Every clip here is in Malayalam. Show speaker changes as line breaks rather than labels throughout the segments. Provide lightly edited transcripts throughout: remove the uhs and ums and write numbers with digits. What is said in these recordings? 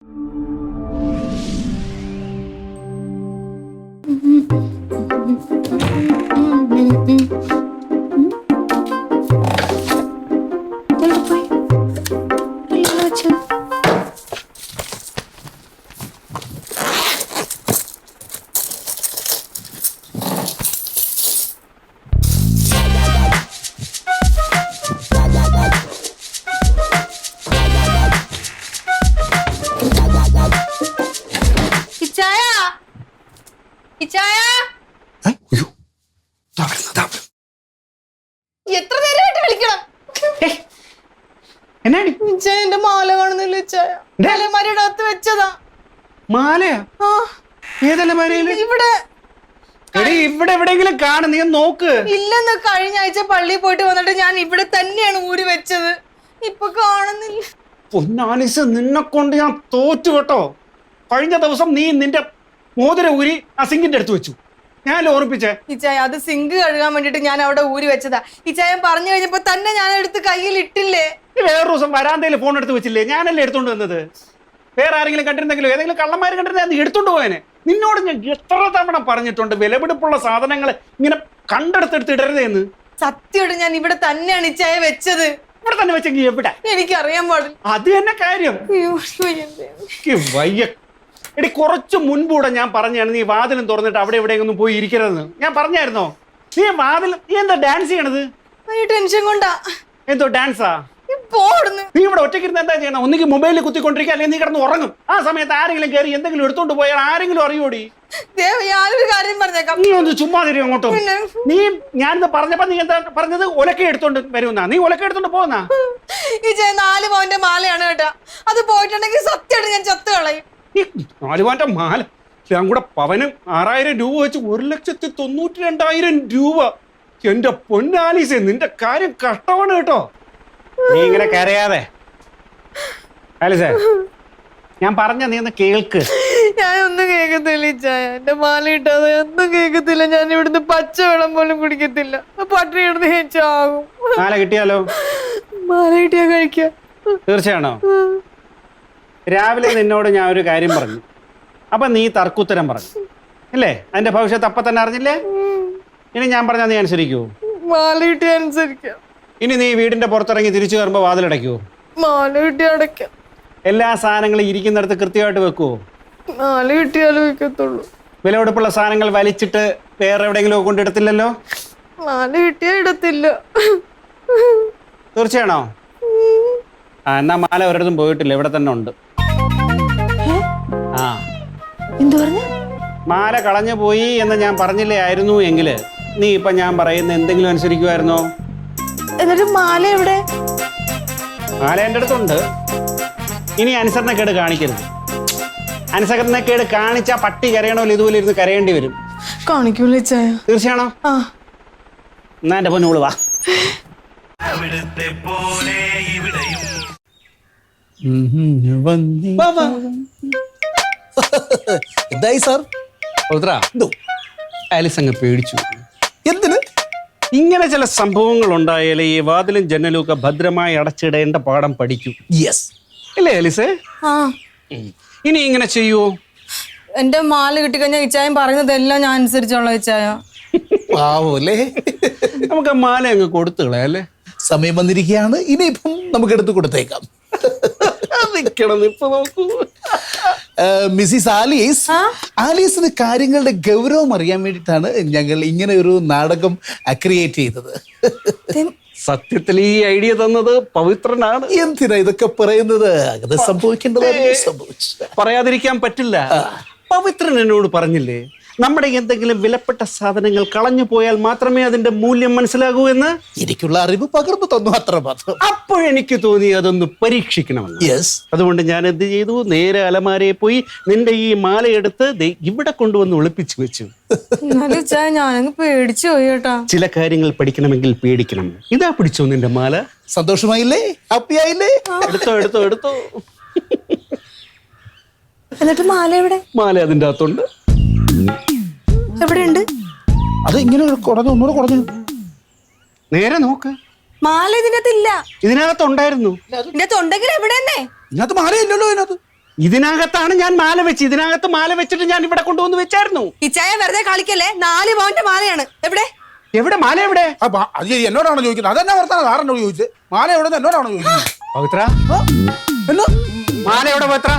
എത്ര നേരമായിട്ട് വിളിക്കണം? എന്റെ മാല കാണുന്നില്ല. അലമാരയുടെ അകത്ത് വെച്ചതാ.
മാലയാ?
ഇവിടെ
ഇവിടെ എവിടെയെങ്കിലും കാണും, നീ നോക്ക്.
ഇല്ലെന്ന്, കഴിഞ്ഞ ആഴ്ച പള്ളിയിൽ പോയിട്ട് വന്നിട്ട് ഞാൻ ഇവിടെ തന്നെയാണ് ഊരി വെച്ചത്. ഇപ്പൊ കാണുന്നില്ല.
പൊന്നാലിസ്, നിന്നെ കൊണ്ട് ഞാൻ തോറ്റു കേട്ടോ. കഴിഞ്ഞ ദിവസം നീ നിന്റെ മോതിരം ഊരി ആ സിങ്കിന്റെ അടുത്ത് വെച്ചു. ഞാൻ ഓർപ്പിച്ചേ
ഇച്ചായ, അത് സിങ്ക് കഴുകാൻ വേണ്ടിട്ട് ഞാൻ അവിടെ ഊരി വെച്ചതാ. ഇച്ചായ പറഞ്ഞു കഴിഞ്ഞപ്പോ തന്നെ ഞാൻ എടുത്ത് കയ്യിൽ ഇട്ടില്ലേ.
വേറൊരു ദിവസം വരാന്തയിൽ ഫോൺ എടുത്ത് വെച്ചില്ലേ? ഞാനല്ലേ എടുത്തോണ്ട് വന്നത്. വേറെ ആരെങ്കിലും കണ്ടിരുന്നെങ്കിലും, ഏതെങ്കിലും കള്ളന്മാർ കണ്ടിരുന്നെങ്കിൽ നീ എടുത്തോണ്ട് പോയനെ. നിന്നോട് ഞാൻ എത്ര തവണ പറഞ്ഞിട്ടുണ്ട് വിലപിടിപ്പുള്ള സാധനങ്ങൾ ഇങ്ങനെ കണ്ടെടുത്തെടുത്ത് ഇടരുതെന്ന്.
സത്യോട് ഞാൻ ഇവിടെ തന്നെയാണ് ഇച്ചായ വെച്ചത്.
ഇവിടെ തന്നെ വെച്ചെങ്കിൽ എവിടെ?
എനിക്കറിയാൻ പാടില്ല.
അത് തന്നെ കാര്യം. വയ്യ. എടി, കുറച്ച് മുൻപൂടെ ഞാൻ പറഞ്ഞാണ് നീ വാതിലും തുറന്നിട്ട് അവിടെ എവിടെയൊന്നും പോയി ഇരിക്കരുതെന്ന്. ഞാൻ പറഞ്ഞായിരുന്നോ? നീ എന്താ ഡാൻസ് ചെയ്യണത്?
ടെൻഷൻ കൊണ്ടാ.
എന്തോ ഡാൻസാ?
നീ
ഇവിടെ ഒറ്റയ്ക്കിരുന്ന് എന്താ ചെയ്യണം? ഒന്നിക്ക് മൊബൈലിൽ കുത്തിക്കൊണ്ടിരിക്കുക, അല്ലെങ്കിൽ നീ കിടന്ന് ഉറങ്ങും. ആ സമയത്ത് ആരെങ്കിലും കയറി എന്തെങ്കിലും എടുത്തോണ്ട് പോയാൽ ആരെങ്കിലും അറിയോടി?
ഞാനൊരു കാര്യം പറഞ്ഞേക്കാം.
നീ ഒന്ന് ചുമ്മാ തരും അങ്ങോട്ടും. ഞാനിത് പറഞ്ഞപ്പോ നീ എന്താ പറഞ്ഞത്? ഒലക്ക എടുത്തോണ്ട് വരുന്ന നീ ഒലക്ക എടുത്തോണ്ട് പോകുന്ന
ഈ 4 പവന്റെ മാലയാണ് കേട്ടാ. അത് പോയിട്ടുണ്ടെങ്കിൽ സത്യമായിട്ട് ഞാൻ ചത്തു കളയും.
4 പവന്റെ മാല ഞാൻ കൂടെ പവനും 6000 രൂപ വെച്ച് 1,92,000 രൂപ. എന്റെ പൊന്നാലീസേ, നിന്റെ കാര്യം കഷ്ടമാണ് കേട്ടോ. നീ ഇങ്ങനെ കരയാതെ ആലിസേ, ഞാൻ പറഞ്ഞ നീ ഒന്ന് കേൾക്ക്.
ഞാൻ ഒന്നും കേൾക്കത്തില്ല ഇച്ചായ. എന്റെ മാല ഇട്ടാതെ ഒന്നും കേൾക്കത്തില്ല. ഞാൻ ഇവിടുന്ന് പച്ചവെള്ളം പോലും കുടിക്കത്തില്ല. പട്ടിണി കിടന്ന് ഞാൻ ചാകും.
മാല കിട്ടിയാലോ?
മാല കിട്ടിയാ കഴിക്കാം.
തീർച്ചയാണോ? രാവിലെ നിന്നോട് ഞാൻ ഒരു കാര്യം പറഞ്ഞു, അപ്പൊ നീ തർക്കുത്തരം പറഞ്ഞു അല്ലേ? അതിന്റെ ഭവിഷ്യത്ത് അപ്പൊ തന്നെ അറിഞ്ഞില്ലേ? ഇനി ഞാൻ പറഞ്ഞാൽ നീ അനുസരിക്കൂ?
മാല കിട്ടിയ അനുസരിക്കാം.
ഇനി നീ വീടിന്റെ പുറത്തിറങ്ങി തിരിച്ചു കയറുമ്പോ വാതിലടയ്ക്കൂ?
മാല കിട്ടിയ അടയ്ക്കാം.
എല്ലാ സാധനങ്ങളും ഇരിക്കുന്നിടത്ത് കൃത്യമായിട്ട് വെക്കുവോ?
മാല കിട്ടിയാലും വെക്കത്തുള്ളൂ.
വിലപിടിപ്പുള്ള സാധനങ്ങൾ വലിച്ചിട്ട് വേറെ എവിടെയെങ്കിലും കൊണ്ടിടത്തില്ലല്ലോ?
മാല കിട്ടിയാ ഇടത്തില്ല.
തീർച്ചയാണോ? എന്നാ മാല ഒരിടത്തും പോയിട്ടില്ല, ഇവിടെ തന്നെ ഉണ്ട്. ആ,
എന്തു പറഞ്ഞു?
മാല കളഞ്ഞു പോയി എന്ന് ഞാൻ പറഞ്ഞില്ലേ ആയിരുന്നു എങ്കില് നീ ഇപ്പൊ ഞാൻ പറയുന്ന എന്തെങ്കിലും അനുസരിക്കുമായിരുന്നോ?
എന്നിട്ട് മാല എവിടെ?
മാല എൻ്റെ അടുത്തുണ്ട്. ഇനി അനുസരണക്കേട് കാണിക്കരുത്. അനുസരണക്കേട് കാണിച്ചാ പട്ടി കരയണമല്ലോ, ഇതുപോലെ ഇരുന്ന് കരയേണ്ടി വരും.
കാണിക്കൂല.
തീർച്ചയാണോ? എന്നാ എന്റെ പൊന്നോള് വാ.
എന്തായി സാർ?
ആലിസ് അങ്ങ് പേടിച്ചു.
എന്തിന്?
ഇങ്ങനെ ചില സംഭവങ്ങൾ ഉണ്ടായാലേ ഈ വാതിലും ജനലും ഒക്കെ ഭദ്രമായി അടച്ചിടേണ്ട പാഠം പഠിക്കൂ.
യെസ്
അല്ലേ ആലിസേ? ഇനി ഇങ്ങനെ ചെയ്യുവോ?
എന്റെ മാല കിട്ടിക്കഴിഞ്ഞാൽ ഇച്ചായം പറയുന്നതെല്ലാം ഞാൻ അനുസരിച്ചോളാം ഇച്ചായ.
പാവല്ലേ?
നമുക്ക് മാല അങ്ങ് കൊടുത്തു കളയല്ലേ?
സമയം വന്നിരിക്കുകയാണ്. ഇനിയിപ്പം നമുക്ക് എടുത്ത് കൊടുത്തേക്കാം.
ഇപ്പൊ നോക്കൂ,
മിസ്സിസ് ആലീസിന് കാര്യങ്ങളുടെ ഗൗരവം അറിയാൻ വേണ്ടിയിട്ടാണ് ഞങ്ങൾ ഇങ്ങനെ ഒരു നാടകം ക്രിയേറ്റ് ചെയ്തത്.
സത്യത്തിൽ ഈ ഐഡിയ തന്നത് പവിത്രനാണ്.
എന്തിനാ ഇതൊക്കെ പറയുന്നത്? അത് സംഭവിക്കേണ്ടതാണ്. സംഭവിച്ചു
പറയാതിരിക്കാൻ പറ്റില്ല. പവിത്രൻ എന്നോട് പറഞ്ഞില്ലേ, നമ്മുടെ എന്തെങ്കിലും വിലപ്പെട്ട സാധനങ്ങൾ കളഞ്ഞു പോയാൽ മാത്രമേ അതിന്റെ മൂല്യം മനസ്സിലാകൂ എന്ന്.
എനിക്കുള്ള അറിവ് പകർന്നു തന്നു, അത്ര മാത്രം.
അപ്പോഴെനിക്ക് തോന്നി അതൊന്ന് പരീക്ഷിക്കണമെന്ന്. അതുകൊണ്ട് ഞാൻ എന്ത് ചെയ്തു, നേരെ അലമാരയെ പോയി നിന്റെ ഈ മാലയെടുത്ത് ഇവിടെ കൊണ്ടുവന്ന് ഒളിപ്പിച്ചു വെച്ചു.
ഞാനങ്ങ് പേടിച്ചു പോയി കേട്ടാ.
ചില കാര്യങ്ങൾ പഠിക്കണമെങ്കിൽ പേടിക്കണം. ഇതാ പിടിച്ചോ നിന്റെ മാല.
സന്തോഷമായില്ലേ? ഹാപ്പി ആയില്ലേ?
എടുത്തോ എടുത്തോ എടുത്തോ.
എന്നിട്ട് മാല എവിടെ?
മാല അതിന്റെ അകത്തുണ്ട്.
എവിടെയുണ്ട്?
അത് ഇങ്ങനെ കുറഞ്ഞു, ഒന്നുകൂടെ കുറഞ്ഞു.
നേരെ നോക്ക്.
മാല ഇതിനകത്തില്ല.
ഇതിനകത്തുണ്ടായിരുന്നു.
ഇതിനകത്തുണ്ടെങ്കിൽ എവിടെ തന്നെ?
ഇതിനകത്ത് മാലയില്ലല്ലോ. ഇതിനകത്ത്
ഇതിനകത്താണ് ഞാൻ മാല വെച്ച്. ഇതിനകത്ത് മാല വെച്ചിട്ട് ഞാൻ ഇവിടെ കൊണ്ടുവന്ന് വെച്ചായിരുന്നു.
ഇച്ചായ വെറുതെ കളിക്കല്ലേ, 4 പവന്റെ മാലയാണ്. എവിടെ
എവിടെ മാല എവിടെ?
അത് എന്നോടാണോ ചോദിക്കുന്നത്? അതെന്നാ വർത്താനം ആരെന്നോട് ചോദിച്ചത്? മാല എവിടെ എന്നോടാണോ ചോദിക്കുന്നത്?
പവിത്ര,
എന്നാ
മാല എവിടെ പവിത്ര?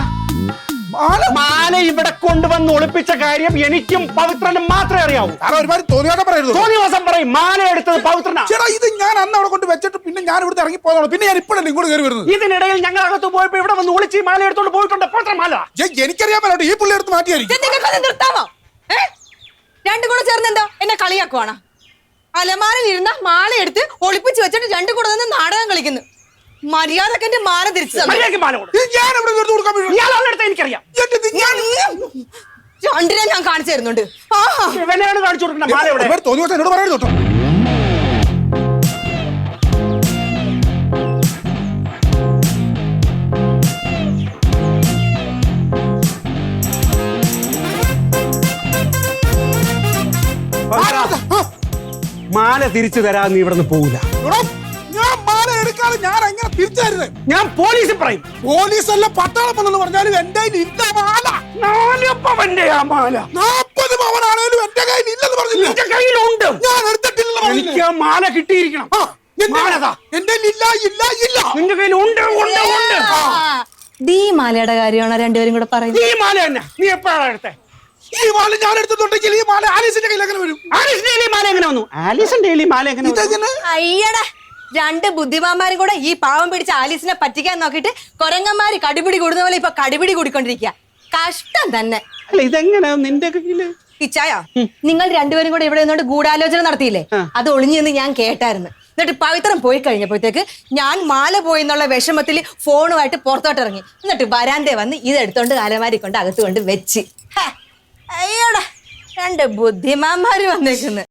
മാല ഇവിടെ കൊണ്ടുവന്ന് ഒളിപ്പിച്ച കാര്യം എനിക്കും പവിത്രനും മാത്രമേ അറിയാവൂ.
ഒരുപാട് തോന്നിയാട്ടം പറയരുത്.
തോന്നിവാസം പറയും. മാല എടുത്തത് പവിത്രനാ.
ചേട്ടാ, ഇത് ഞാൻ അന്ന് അവിടെ കൊണ്ട് വെച്ചിട്ട് പിന്നെ ഞാൻ ഇവിടുത്തെ ഇറങ്ങി പോയതാണ്. പിന്നെ ഞാൻ ഇപ്പോഴല്ലേ ഇങ്ങോട്ട് കയറി വരുന്നത്.
ഇതിനിടയിൽ ഞങ്ങൾ അകത്ത് പോയപ്പോ ഇവിടെ വന്ന് ഒളിച്ച് മാല എടുത്തോണ്ട് പോയിട്ടുണ്ട്. പവിത്ര മാല
എനിക്കറിയാൻ പറ്റോ ഈ പുള്ളി എടുത്ത് മാറ്റിയായിരിക്കും.
നിർത്താമോ? രണ്ടും കൂടെ ചേർന്ന് എന്താ എന്നെ കളിയാക്കുവാണ്? അലമാരയിൽ ഇരുന്ന മാല എടുത്ത് ഒളിപ്പിച്ച് വെച്ചിട്ട് രണ്ടും കൂടെ നിന്ന് നാടകം കളിക്കുന്നു. മര്യാദക്ക് എന്റെ മാല തിരിച്ചു
എനിക്കറിയാം.
രണ്ടിനെ ഞാൻ കാണിച്ചു തരുന്നുണ്ട്.
കാണിച്ചു കൊടുക്കണം. മാല എവിടെ?
തോന്നിയ എന്നോട് പറയരുത് കേട്ടോ.
മാല തിരിച്ചു തരാൻ നീ ഇവിടെ നിന്ന് പോവില്ല.
ഞാൻ മാല എടുക്കാതെ ഞാൻ എങ്ങനെ തിരിച്ചു തരുന്നത്?
ഞാൻ പോലീസിൽ പറയും.
പോലീസല്ല പട്ടാളം എന്ന് പറഞ്ഞാലും എന്റെ ഇല്ല മാല.
4 പവന്റെ ആ മാല
40 പവനാണേലും എന്റെ കയ്യിൽ ഇല്ലെന്ന് പറഞ്ഞില്ല.
എന്റെ കയ്യിലുണ്ട്.
ഞാൻ എടുത്തിട്ടില്ല.
എനിക്ക് ആ മാല കിട്ടിയിരിക്കണം.
എന്റെ ഇല്ല ഇല്ല ഇല്ല.
നിന്റെ കയ്യിൽ ഉണ്ട് ഉണ്ട് ഉണ്ട്.
ഈ മാലയുടെ കാര്യമാണോ രണ്ടുപേരും കൂടെ പറയുന്നത്?
ഈ മാല തന്നെ നീ എപ്പോഴാണ് എടുത്തേ?
ഈ മാല ഞാൻ എടുത്തിട്ടുണ്ടെങ്കിൽ ഈ മാല ആലീസിന്റെ കയ്യിൽ എങ്ങനെ വരും?
ആലീസിന്റെ ഈ മാല എങ്ങനെ വന്നു? ആലീസിന്റെ ഈ മാല എങ്ങനെ വന്നു?
അയ്യടാ, 2 ബുദ്ധിമാന്മാരും കൂടെ ഈ പാവം പിടിച്ച ആലീസിനെ പറ്റിക്കാൻ നോക്കിട്ട് കൊരങ്ങന്മാര് കടിപിടി കൂടുന്ന പോലെ ഇപ്പൊ കടിപിടി കൂടിക്കൊണ്ടിരിക്കുക. കഷ്ടം തന്നെ.
അല്ല, ഇതെങ്ങനെ നിന്റെ കയ്യില്?
ഇച്ചായ, നിങ്ങൾ രണ്ടുപേരും കൂടെ ഇവിടെ നിന്നോണ്ട് ഗൂഢാലോചന നടത്തിയില്ലേ? അത് ഒളിഞ്ഞെന്ന് ഞാൻ കേട്ടായിരുന്നു. എന്നിട്ട് പവിത്രം പോയി കഴിഞ്ഞപ്പോഴത്തേക്ക് ഞാൻ മാല പോയി എന്നുള്ള വിഷമത്തിൽ ഫോണുമായിട്ട് പുറത്തോട്ട് ഇറങ്ങി. എന്നിട്ട് വരാന്തേ വന്ന് ഇതെടുത്തോണ്ട് അലമാരി കൊണ്ട് അകത്ത് കൊണ്ട് വെച്ച്. അയ്യോടാ, 2 ബുദ്ധിമാന്മാര് വന്നേക്കുന്നു.